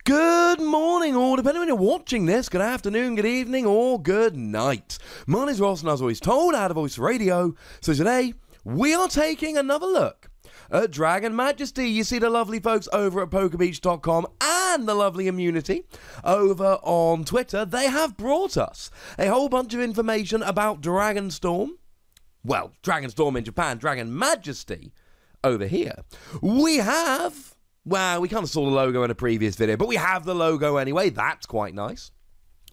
Good morning, or depending when you're watching this, good afternoon, good evening, or good night. My name's Ross, and as always told, out of Voice Radio. So today, we are taking another look at Dragon Majesty. You see the lovely folks over at PokerBeach.com and the lovely Immunity over on Twitter. They have brought us a whole bunch of information about Dragon Storm. Well, Dragon Storm in Japan, Dragon Majesty over here. We have... Well, we kind of saw the logo in a previous video, but we have the logo anyway. That's quite nice.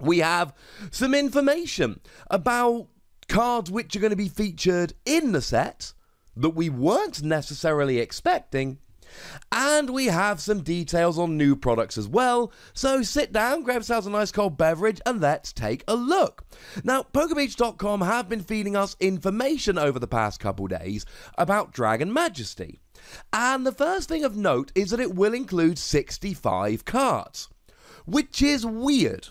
We have some information about cards which are going to be featured in the set that we weren't necessarily expecting. And we have some details on new products as well. So sit down, grab yourselves a nice cold beverage, and let's take a look. Now, PokerBeach.com have been feeding us information over the past couple days about Dragon Majesty. And the first thing of note is that it will include 65 cards, which is weird,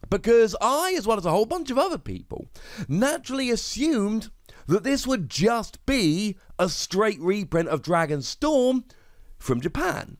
because I, as well as a whole bunch of other people, naturally assumed that this would just be a straight reprint of Dragon Storm from Japan.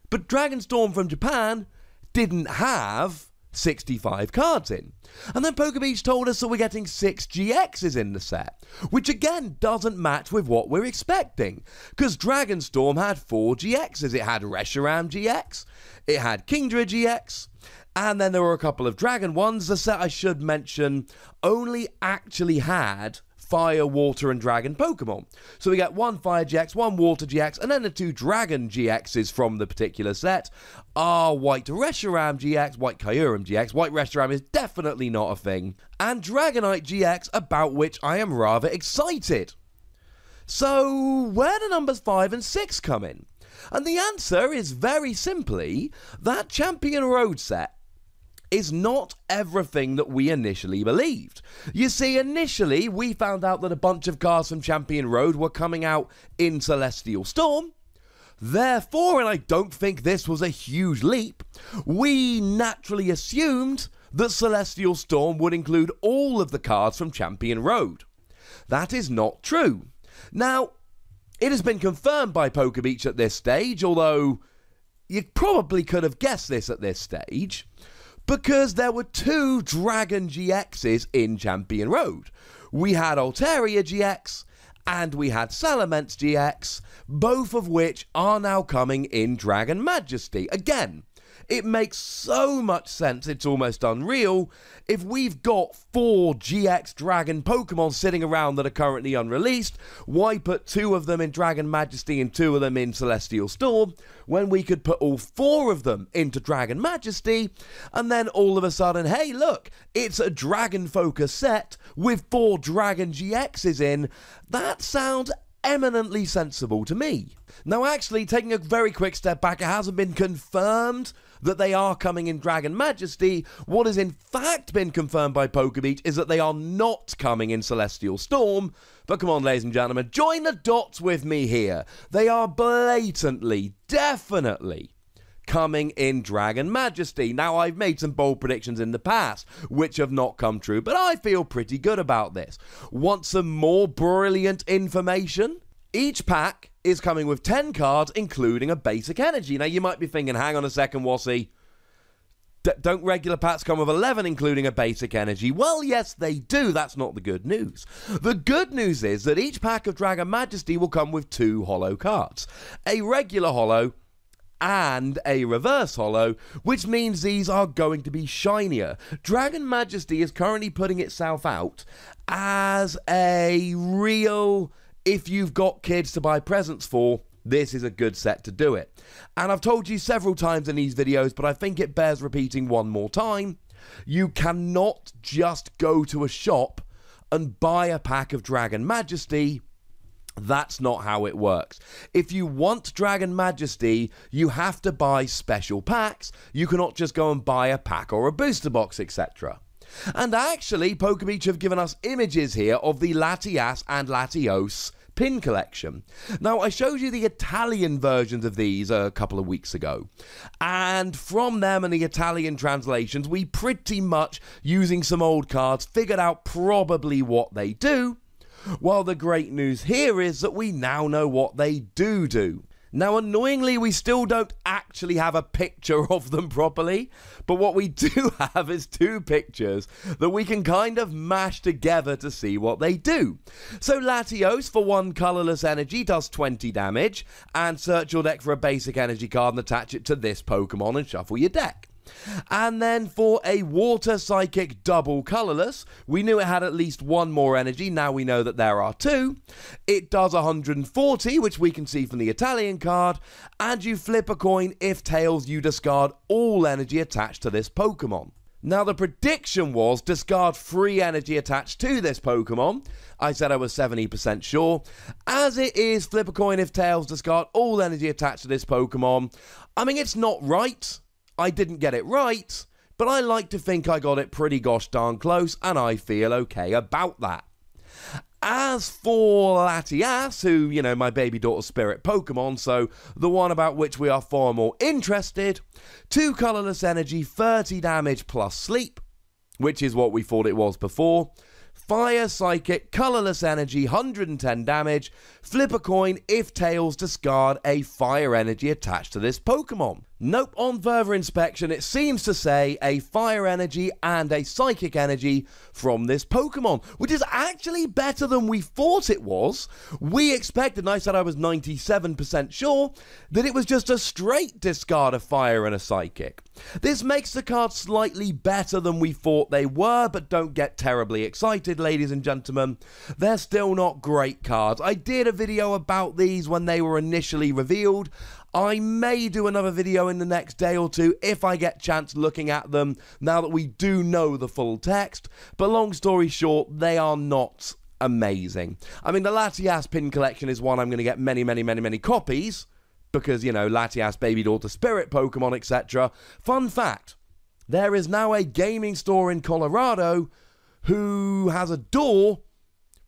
But Dragon Storm from Japan didn't have 65 cards in. And then PokerBeach told us that we're getting 6 GXs in the set, which again doesn't match with what we're expecting, because Dragon Storm had 4 GXs. It had Reshiram GX, it had Kingdra GX, and then there were a couple of Dragon ones. The set, I should mention, only actually had Fire, Water, and Dragon Pokemon. So we get 1 Fire GX, 1 Water GX, and then the 2 Dragon GXs from the particular set are White Reshiram GX, White Kyurem GX. White Reshiram is definitely not a thing, and Dragonite GX, about which I am rather excited. So where do numbers 5 and 6 come in? And the answer is very simply that Champion Road set is not everything that we initially believed. You see, initially, we found out that a bunch of cards from Champion Road were coming out in Celestial Storm. Therefore, and I don't think this was a huge leap, we naturally assumed that Celestial Storm would include all of the cards from Champion Road. That is not true. Now, it has been confirmed by PokerBeach at this stage, although you probably could have guessed this at this stage, because there were 2 Dragon GXs in Champion Road. We had Altaria GX and we had Salamence GX, both of which are now coming in Dragon Majesty. Again, it makes so much sense, it's almost unreal. If we've got 4 GX Dragon Pokemon sitting around that are currently unreleased, why put 2 of them in Dragon Majesty and 2 of them in Celestial Storm, when we could put all 4 of them into Dragon Majesty, and then all of a sudden, hey look, it's a Dragon Focus set with 4 Dragon GXs in. That sounds eminently sensible to me. Now actually, taking a very quick step back, it hasn't been confirmed that they are coming in Dragon Majesty. What has in fact been confirmed by PokerBeach is that they are not coming in Celestial Storm. But come on, ladies and gentlemen, join the dots with me here. They are blatantly, definitely coming in Dragon Majesty. Now, I've made some bold predictions in the past, which have not come true, but I feel pretty good about this. Want some more brilliant information? Each pack is coming with 10 cards, including a basic energy. Now, you might be thinking, hang on a second, Wassy. Don't regular packs come with 11, including a basic energy? Well, yes, they do. That's not the good news. The good news is that each pack of Dragon Majesty will come with 2 holo cards. A regular holo and a reverse holo, which means these are going to be shinier. Dragon Majesty is currently putting itself out as a real, if you've got kids to buy presents for, this is a good set to do it. And I've told you several times in these videos, but I think it bears repeating one more time. You cannot just go to a shop and buy a pack of Dragon Majesty. That's not how it works. If you want Dragon Majesty, you have to buy special packs. You cannot just go and buy a pack or a booster box, etc. And actually, PokerBeach have given us images here of the Latias and Latios pin collection. Now, I showed you the Italian versions of these a couple of weeks ago, and from them and the Italian translations, we pretty much, using some old cards, figured out probably what they do. Well, the great news here is that we now know what they do. Now, annoyingly, we still don't actually have a picture of them properly, but what we do have is two pictures that we can kind of mash together to see what they do. So Latios, for 1 colourless energy, does 20 damage, and search your deck for a basic energy card and attach it to this Pokemon and shuffle your deck. And then for a Water Psychic double colourless, we knew it had at least 1 more energy, now we know that there are 2. It does 140, which we can see from the Italian card, and you flip a coin. If tails, you discard all energy attached to this Pokemon. Now, the prediction was discard free energy attached to this Pokemon. I said I was 70% sure. As it is, flip a coin. If tails, discard all energy attached to this Pokemon. I mean, it's not right. I didn't get it right, but I like to think I got it pretty gosh darn close, and I feel okay about that. As for Latias, who, you know, my baby daughter's spirit Pokemon, so the one about which we are far more interested, 2 colourless energy, 30 damage plus sleep, which is what we thought it was before. Fire Psychic, colourless energy, 110 damage. Flip a coin. If tails, discard a fire energy attached to this Pokemon. Nope, on further inspection, it seems to say a fire energy and a psychic energy from this Pokemon, which is actually better than we thought it was. We expected, and I said I was 97% sure, that it was just a straight discard of fire and a psychic. This makes the cards slightly better than we thought they were, but don't get terribly excited, ladies and gentlemen. They're still not great cards. I did a video about these when they were initially revealed. I may do another video in the next day or two if I get chance looking at them now that we do know the full text, but long story short, they are not amazing. I mean, the Latias pin collection is one I'm going to get many copies because, you know, Latias, baby daughter, spirit Pokemon, etc. Fun fact, there is now a gaming store in Colorado who has a door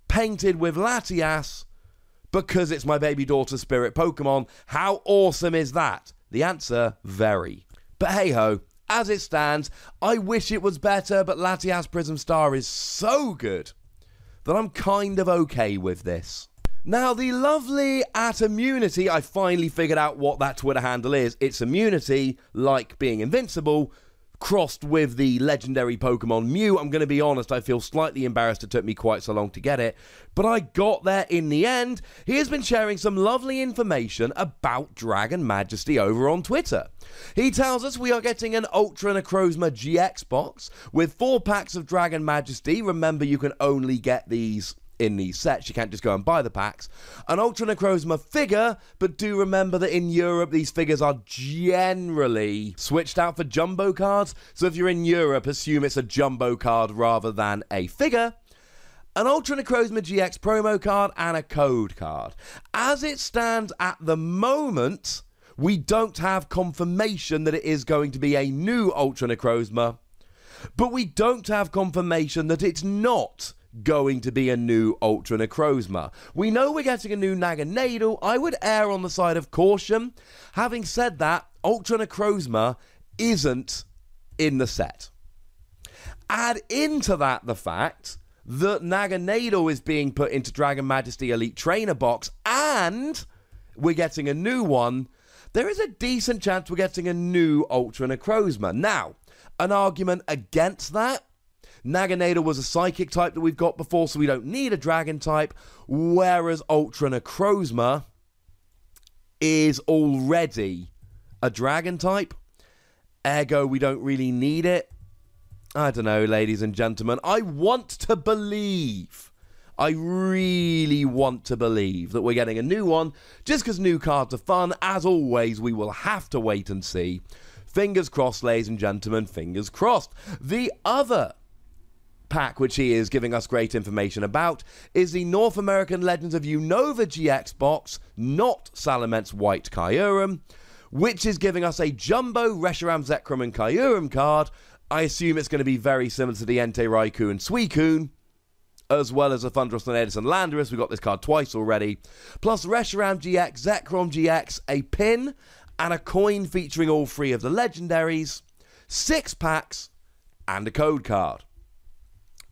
painted with Latias because it's my baby daughter's spirit Pokemon. How awesome is that? The answer, very. But hey-ho, as it stands, I wish it was better, but Latias Prism Star is so good that I'm kind of okay with this. Now, the lovely at Immunity, I finally figured out what that Twitter handle is. It's immunity, like being invincible, crossed with the legendary Pokemon Mew. I'm going to be honest, I feel slightly embarrassed it took me quite so long to get it, but I got there in the end. He has been sharing some lovely information about Dragon Majesty over on Twitter. He tells us we are getting an Ultra Necrozma GX box with 4 packs of Dragon Majesty. Remember, you can only get these in these sets, you can't just go and buy the packs. An Ultra Necrozma figure, but do remember that in Europe these figures are generally switched out for jumbo cards, so if you're in Europe, assume it's a jumbo card rather than a figure. An Ultra Necrozma GX promo card and a code card. As it stands at the moment, we don't have confirmation that it is going to be a new Ultra Necrozma, but we don't have confirmation that it's not going to be a new Ultra Necrozma. We know we're getting a new Naganadel. I would err on the side of caution. Having said that, Ultra Necrozma isn't in the set. Add into that the fact that Naganadel is being put into Dragon Majesty Elite Trainer box and we're getting a new one. There is a decent chance we're getting a new Ultra Necrozma. Now, an argument against that, Naganadel was a psychic type that we've got before, so we don't need a dragon type, whereas Ultra Necrozma is already a dragon type. Ergo, we don't really need it. I don't know, ladies and gentlemen. I want to believe, I really want to believe that we're getting a new one, just because new cards are fun. As always, we will have to wait and see. Fingers crossed, ladies and gentlemen, fingers crossed. The other pack which he is giving us great information about is the North American Legends of Unova GX box, not Salament's White Kyurem, which is giving us a jumbo Reshiram, Zekrom and Kyurem card. I assume it's going to be very similar to the Entei, Raikou and Suicune, as well as a Thundurus and Edison Landorus. We got this card twice already, plus Reshiram GX, Zekrom GX, a pin and a coin featuring all 3 of the legendaries, 6 packs and a code card.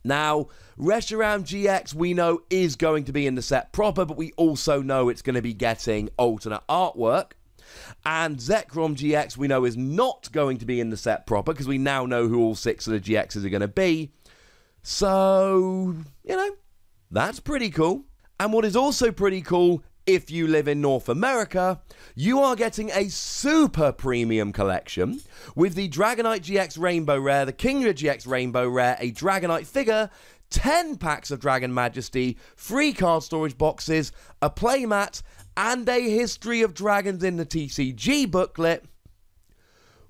Now, Reshiram GX we know is going to be in the set proper, but we also know it's going to be getting alternate artwork. And Zekrom GX we know is not going to be in the set proper, because we now know who all 6 of the GXs are going to be. So, you know, that's pretty cool. And what is also pretty cool, if you live in North America, you are getting a super premium collection with the Dragonite GX Rainbow Rare, the Kingdra GX Rainbow Rare, a Dragonite figure, 10 packs of Dragon Majesty, 3 card storage boxes, a playmat, and a History of Dragons in the TCG booklet.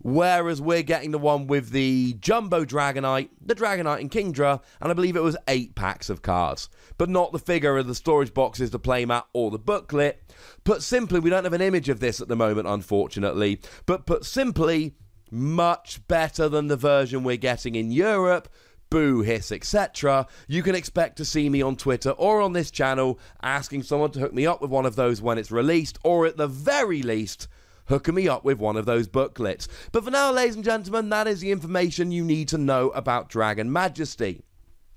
Whereas we're getting the one with the Jumbo Dragonite, the Dragonite and Kingdra, and I believe it was 8 packs of cards. But not the figure of the storage boxes, the playmat, or the booklet. Put simply, we don't have an image of this at the moment, unfortunately. But put simply, much better than the version we're getting in Europe. Boo, hiss, etc. You can expect to see me on Twitter or on this channel asking someone to hook me up with one of those when it's released, or at the very least, hooking me up with one of those booklets. But for now, ladies and gentlemen, that is the information you need to know about Dragon Majesty.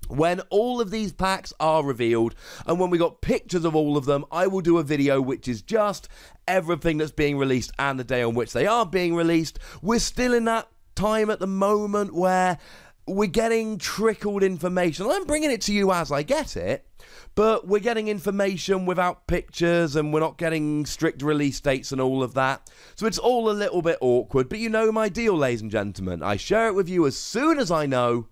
When all of these packs are revealed, and when we got pictures of all of them, I will do a video which is just everything that's being released and the day on which they are being released. We're still in that time at the moment where we're getting trickled information. I'm bringing it to you as I get it, but we're getting information without pictures, and we're not getting strict release dates and all of that. So it's all a little bit awkward, but you know my deal, ladies and gentlemen. I share it with you as soon as I know,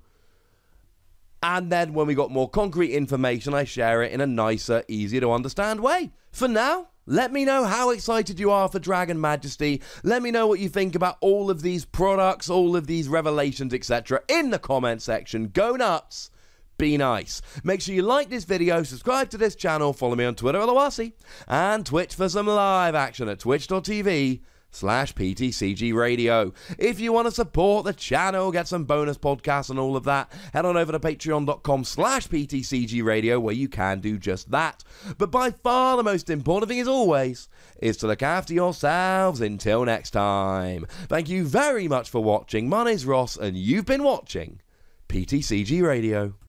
and then when we got more concrete information, I share it in a nicer, easier to understand way. For now, let me know how excited you are for Dragon Majesty. Let me know what you think about all of these products, all of these revelations, etc. in the comment section. Go nuts. Be nice. Make sure you like this video, subscribe to this channel, follow me on Twitter, Aloasi, and Twitch for some live action at twitch.tv/PTCG Radio. If you want to support the channel, get some bonus podcasts and all of that, head on over to patreon.com/PTCG Radio, where you can do just that. But by far the most important thing, as always, is to look after yourselves until next time. Thank you very much for watching. My name's Ross, and you've been watching PTCG Radio.